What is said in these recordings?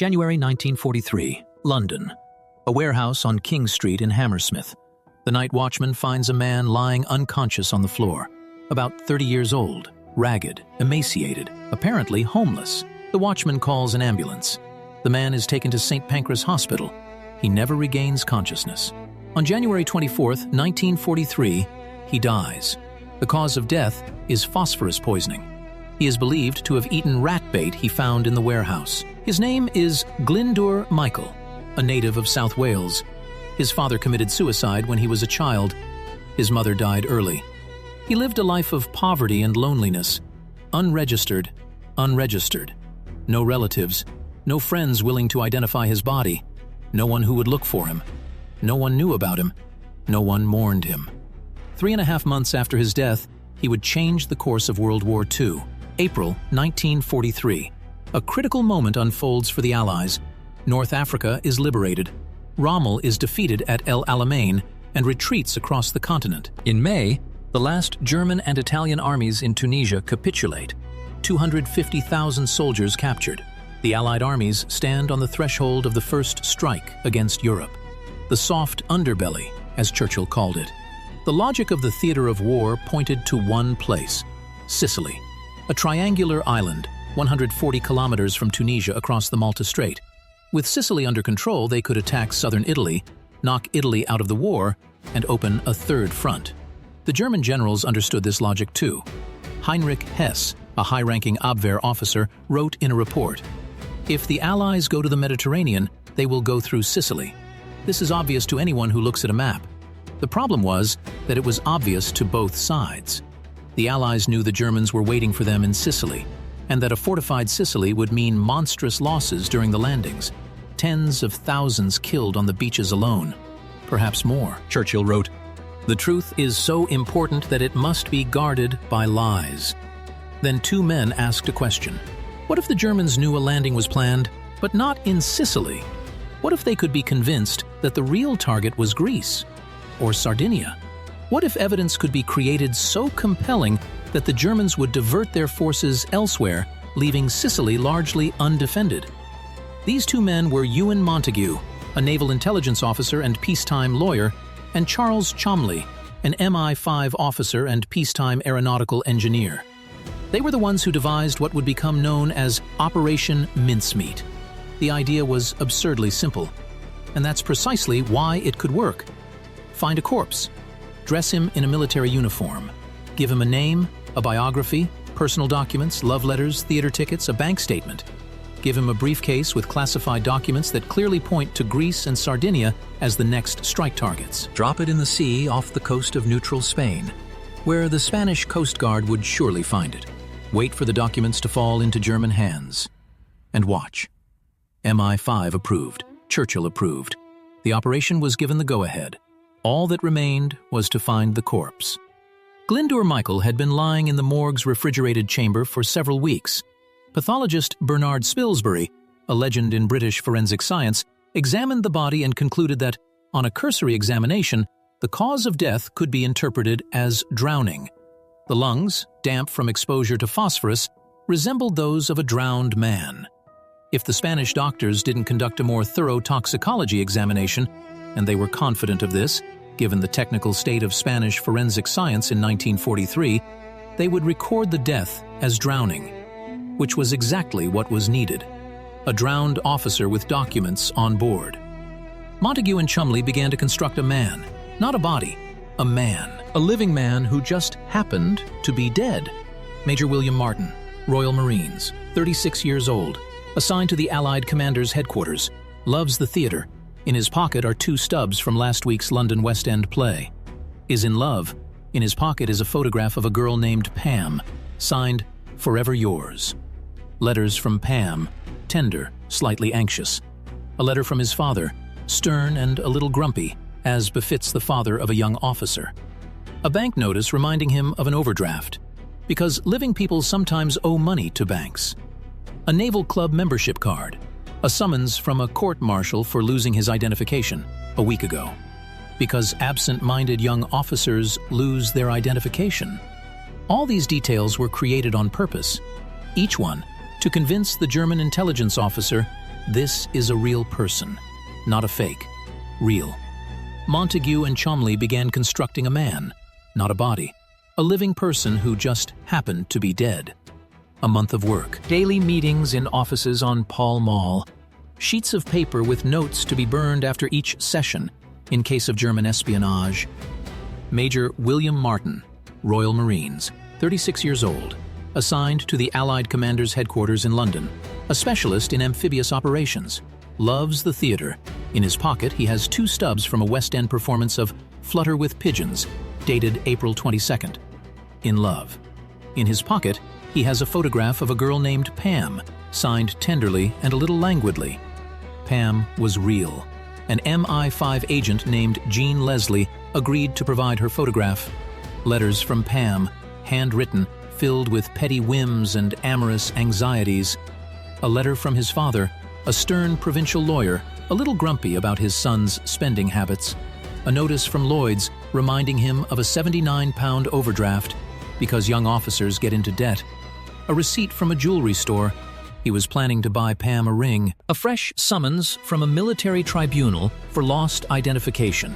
January 1943, London. A warehouse on King Street in Hammersmith. The night watchman finds a man lying unconscious on the floor, about 30 years old, ragged, emaciated, apparently homeless. The watchman calls an ambulance. The man is taken to St. Pancras Hospital. He never regains consciousness. On January 24, 1943, he dies. The cause of death is phosphorus poisoning. He is believed to have eaten rat bait he found in the warehouse. His name is Glyndwr Michael, a native of South Wales. His father committed suicide when he was a child. His mother died early. He lived a life of poverty and loneliness. Unregistered. No relatives. No friends willing to identify his body. No one who would look for him. No one knew about him. No one mourned him. 3.5 months after his death, he would change the course of World War II. April 1943. A critical moment unfolds for the Allies. North Africa is liberated. Rommel is defeated at El Alamein and retreats across the continent. In May, the last German and Italian armies in Tunisia capitulate. 250,000 soldiers captured. The Allied armies stand on the threshold of the first strike against Europe. The soft underbelly, as Churchill called it. The logic of the theater of war pointed to one place: Sicily, a triangular island 140 kilometers from Tunisia across the Malta Strait. With Sicily under control, they could attack southern Italy, knock Italy out of the war, and open a third front. The German generals understood this logic too. Heinrich Hesse, a high-ranking Abwehr officer, wrote in a report, "If the Allies go to the Mediterranean, they will go through Sicily. This is obvious to anyone who looks at a map." The problem was that it was obvious to both sides. The Allies knew the Germans were waiting for them in Sicily, and that a fortified Sicily would mean monstrous losses during the landings. Tens of thousands killed on the beaches alone. Perhaps more. Churchill wrote, "The truth is so important that it must be guarded by lies." Then two men asked a question. What if the Germans knew a landing was planned, but not in Sicily? What if they could be convinced that the real target was Greece or Sardinia? What if evidence could be created so compelling that the Germans would divert their forces elsewhere, leaving Sicily largely undefended? These two men were Ewen Montagu, a naval intelligence officer and peacetime lawyer, and Charles Cholmondeley, an MI5 officer and peacetime aeronautical engineer. They were the ones who devised what would become known as Operation Mincemeat. The idea was absurdly simple, and that's precisely why it could work. Find a corpse, dress him in a military uniform, give him a name, a biography, personal documents, love letters, theater tickets, a bank statement. Give him a briefcase with classified documents that clearly point to Greece and Sardinia as the next strike targets. Drop it in the sea off the coast of neutral Spain, where the Spanish Coast Guard would surely find it. Wait for the documents to fall into German hands. And watch. MI5 approved. Churchill approved. The operation was given the go-ahead. All that remained was to find the corpse. Glyndwr Michael had been lying in the morgue's refrigerated chamber for several weeks. Pathologist Bernard Spilsbury, a legend in British forensic science, examined the body and concluded that, on a cursory examination, the cause of death could be interpreted as drowning. The lungs, damp from exposure to phosphorus, resembled those of a drowned man. If the Spanish doctors didn't conduct a more thorough toxicology examination, and they were confident of this, given the technical state of Spanish forensic science in 1943, they would record the death as drowning, which was exactly what was needed. A drowned officer with documents on board. Montagu and Cholmondeley began to construct a man, not a body, a man. A living man who just happened to be dead. Major William Martin, Royal Marines, 36 years old, assigned to the Allied Commander's headquarters, loves the theater. In his pocket are 2 stubs from last week's London West End play. Is in love. In his pocket is a photograph of a girl named Pam, signed, "Forever Yours." Letters from Pam, tender, slightly anxious. A letter from his father, stern and a little grumpy, as befits the father of a young officer. A bank notice reminding him of an overdraft, because living people sometimes owe money to banks. A naval club membership card. A summons from a court-martial for losing his identification a week ago. Because absent-minded young officers lose their identification. All these details were created on purpose, each one to convince the German intelligence officer This is a real person, not a fake. Real. Montagu and Cholmondeley began constructing a man, not a body. A living person who just happened to be dead. A month of work. Daily meetings in offices on Pall Mall. Sheets of paper with notes to be burned after each session in case of German espionage. Major William Martin, Royal Marines, 36 years old, assigned to the Allied Commander's headquarters in London, a specialist in amphibious operations. Loves the theater. In his pocket, he has 2 stubs from a West End performance of Flutter with Pigeons, dated April 22nd. In love. In his pocket, he has a photograph of a girl named Pam, signed tenderly and a little languidly. Pam was real. An MI5 agent named Jean Leslie agreed to provide her photograph. Letters from Pam, handwritten, filled with petty whims and amorous anxieties. A letter from his father, a stern provincial lawyer, a little grumpy about his son's spending habits. A notice from Lloyd's reminding him of a £79 overdraft because young officers get into debt. A receipt from a jewelry store. He was planning to buy Pam a ring. A fresh summons from a military tribunal for lost identification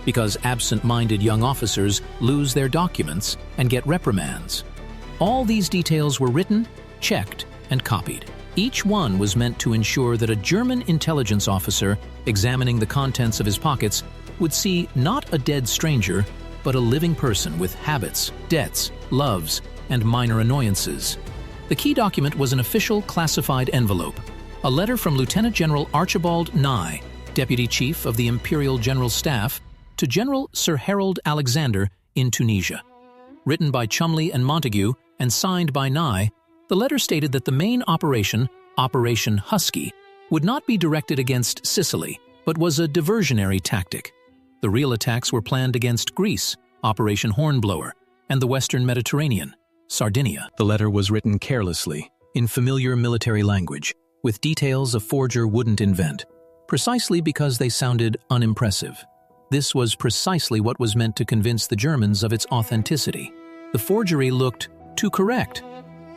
because absent-minded young officers lose their documents and get reprimands. All these details were written, checked, and copied. Each one was meant to ensure that a German intelligence officer examining the contents of his pockets would see not a dead stranger, but a living person with habits, debts, loves, and minor annoyances. The key document was an official classified envelope, a letter from Lieutenant General Archibald Nye, Deputy Chief of the Imperial General Staff, to General Sir Harold Alexander in Tunisia. Written by Cholmondeley and Montagu and signed by Nye, the letter stated that the main operation, Operation Husky, would not be directed against Sicily, but was a diversionary tactic. The real attacks were planned against Greece, Operation Hornblower, and the Western Mediterranean, Sardinia. The letter was written carelessly, in familiar military language, with details a forger wouldn't invent, precisely because they sounded unimpressive. This was precisely what was meant to convince the Germans of its authenticity. The forgery looked too correct.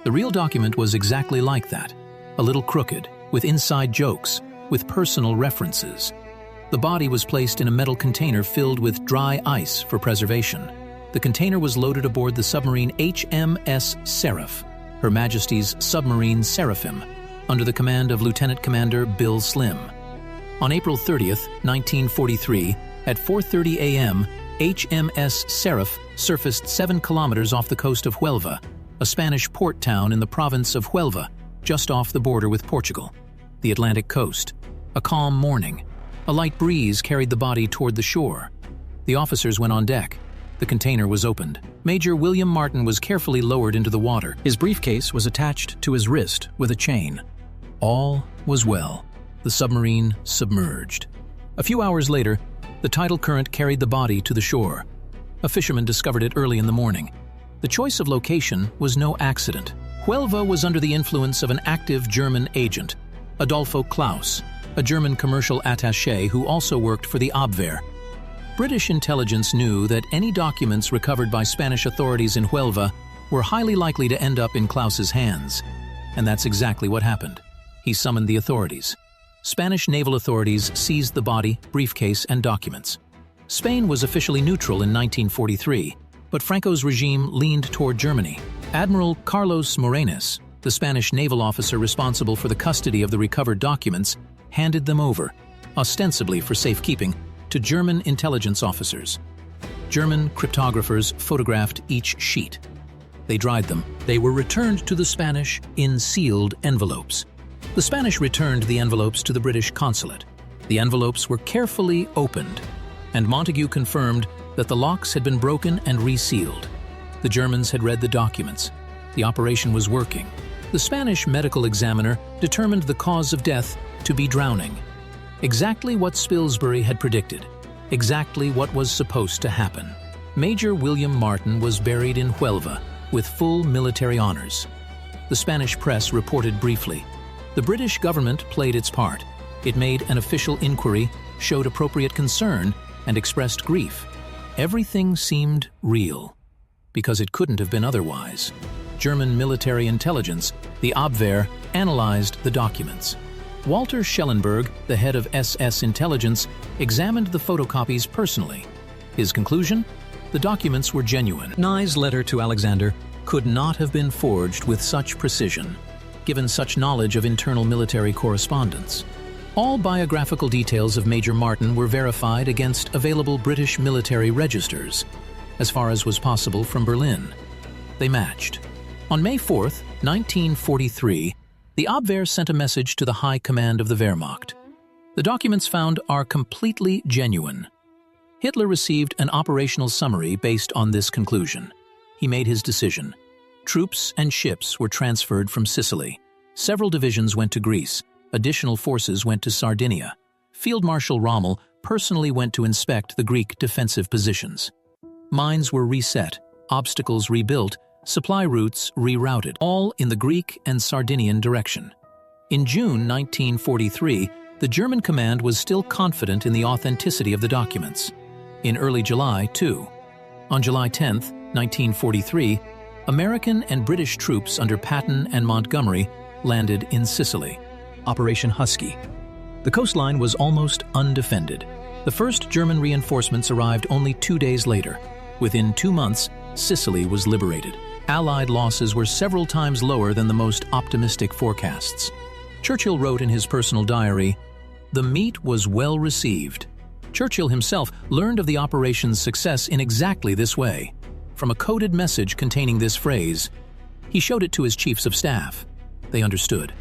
The real document was exactly like that, a little crooked, with inside jokes, with personal references. The body was placed in a metal container filled with dry ice for preservation. The container was loaded aboard the submarine HMS Seraph, Her Majesty's Submarine Seraphim, under the command of Lieutenant Commander Bill Slim. On April 30th, 1943, at 4:30 a.m., HMS Seraph surfaced 7 kilometers off the coast of Huelva, a Spanish port town in the province of Huelva, just off the border with Portugal. The Atlantic coast. A calm morning. A light breeze carried the body toward the shore. The officers went on deck. The container was opened. Major William Martin was carefully lowered into the water. His briefcase was attached to his wrist with a chain. All was well. The submarine submerged. A few hours later, the tidal current carried the body to the shore. A fisherman discovered it early in the morning. The choice of location was no accident. Huelva was under the influence of an active German agent, Adolfo Klaus, a German commercial attaché who also worked for the Abwehr. British intelligence knew that any documents recovered by Spanish authorities in Huelva were highly likely to end up in Klaus's hands. And that's exactly what happened. He summoned the authorities. Spanish naval authorities seized the body, briefcase, and documents. Spain was officially neutral in 1943, but Franco's regime leaned toward Germany. Admiral Carlos Morenes, the Spanish naval officer responsible for the custody of the recovered documents, handed them over, ostensibly for safekeeping, to German intelligence officers. German cryptographers photographed each sheet. They dried them. They were returned to the Spanish in sealed envelopes. The Spanish returned the envelopes to the British consulate. The envelopes were carefully opened, and Montagu confirmed that the locks had been broken and resealed. The Germans had read the documents. The operation was working. The Spanish medical examiner determined the cause of death to be drowning. Exactly what Spilsbury had predicted. Exactly what was supposed to happen. Major William Martin was buried in Huelva with full military honors. The Spanish press reported briefly. The British government played its part. It made an official inquiry, showed appropriate concern, and expressed grief. Everything seemed real, because it couldn't have been otherwise. German military intelligence, the Abwehr, analyzed the documents. Walter Schellenberg, the head of SS intelligence, examined the photocopies personally. His conclusion? The documents were genuine. Nye's letter to Alexander could not have been forged with such precision, given such knowledge of internal military correspondence. All biographical details of Major Martin were verified against available British military registers, as far as was possible from Berlin. They matched. On May 4, 1943, the Abwehr sent a message to the High Command of the Wehrmacht. The documents found are completely genuine. Hitler received an operational summary based on this conclusion. He made his decision. Troops and ships were transferred from Sicily. Several divisions went to Greece. Additional forces went to Sardinia. Field Marshal Rommel personally went to inspect the Greek defensive positions. Mines were reset, obstacles rebuilt, supply routes rerouted, all in the Greek and Sardinian direction. In June 1943, the German command was still confident in the authenticity of the documents. In early July, too. On July 10, 1943, American and British troops under Patton and Montgomery landed in Sicily. Operation Husky. The coastline was almost undefended. The first German reinforcements arrived only 2 days later. Within 2 months, Sicily was liberated. Allied losses were several times lower than the most optimistic forecasts. Churchill wrote in his personal diary, "The meat was well received." Churchill himself learned of the operation's success in exactly this way. From a coded message containing this phrase, he showed it to his chiefs of staff. They understood.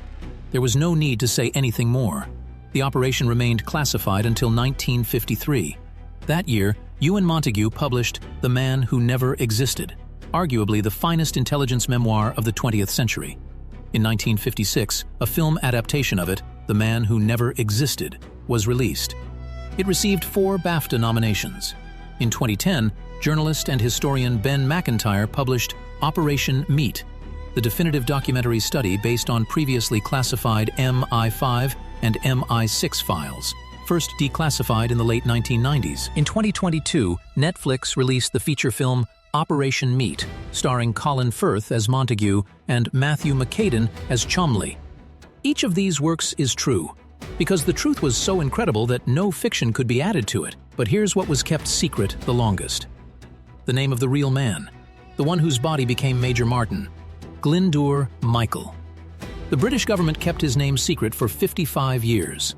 There was no need to say anything more. The operation remained classified until 1953. That year, Ewen Montagu published The Man Who Never Existed, arguably the finest intelligence memoir of the 20th century. In 1956, a film adaptation of it, The Man Who Never Existed, was released. It received 4 BAFTA nominations. In 2010, journalist and historian Ben McIntyre published Operation Meat, the definitive documentary study based on previously classified MI5 and MI6 files, first declassified in the late 1990s. In 2022, Netflix released the feature film Operation Meat, starring Colin Firth as Montagu and Matthew McCadden as Cholmondeley. Each of these works is true, because the truth was so incredible that no fiction could be added to it. But here's what was kept secret the longest. The name of the real man, the one whose body became Major Martin, Glyndwr Michael. The British government kept his name secret for 55 years.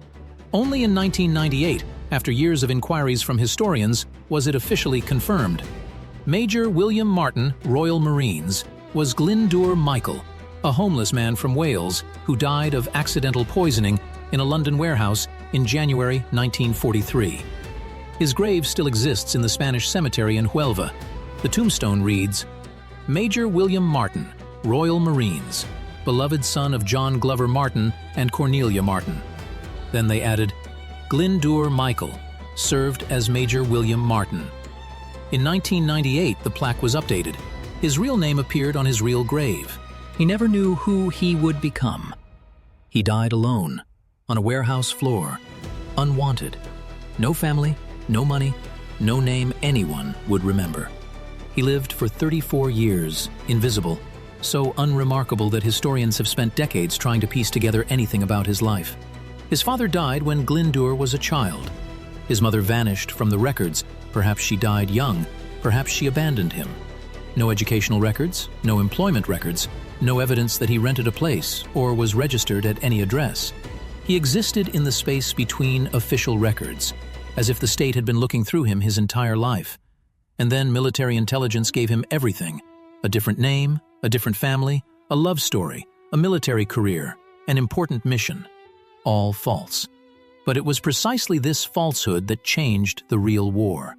Only in 1998, after years of inquiries from historians, was it officially confirmed. Major William Martin, Royal Marines, was Glyndwr Michael, a homeless man from Wales who died of accidental poisoning in a London warehouse in January 1943. His grave still exists in the Spanish cemetery in Huelva. The tombstone reads, Major William Martin, Royal Marines, beloved son of John Glover Martin and Cornelia Martin. Then they added, Glyndwr Michael, served as Major William Martin. In 1998, the plaque was updated. His real name appeared on his real grave. He never knew who he would become. He died alone, on a warehouse floor, unwanted. No family, no money, no name anyone would remember. He lived for 34 years, invisible, so unremarkable that historians have spent decades trying to piece together anything about his life. His father died when Glyndwr was a child. His mother vanished from the records. Perhaps she died young, perhaps she abandoned him. No educational records, no employment records, no evidence that he rented a place or was registered at any address. He existed in the space between official records, as if the state had been looking through him his entire life. And then military intelligence gave him everything: a different name, a different family, a love story, a military career, an important mission. All false. But it was precisely this falsehood that changed the real war.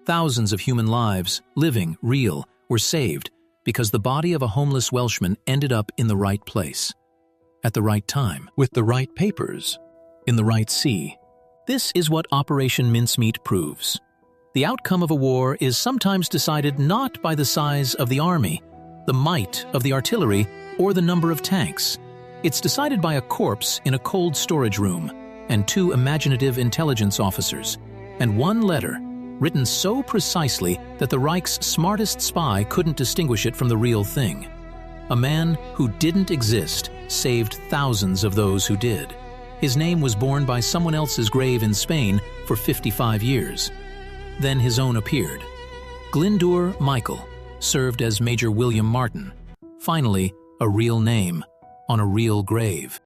Thousands of human lives, living, real, were saved because the body of a homeless Welshman ended up in the right place, at the right time, with the right papers, in the right sea. This is what Operation Mincemeat proves. The outcome of a war is sometimes decided not by the size of the army, the might of the artillery, or the number of tanks. It's decided by a corpse in a cold storage room, and 2 imaginative intelligence officers, and 1 letter, written so precisely that the Reich's smartest spy couldn't distinguish it from the real thing. A man who didn't exist saved thousands of those who did. His name was borne by someone else's grave in Spain for 55 years. Then his own appeared. Glyndwr Michael served as Major William Martin. Finally, a real name on a real grave.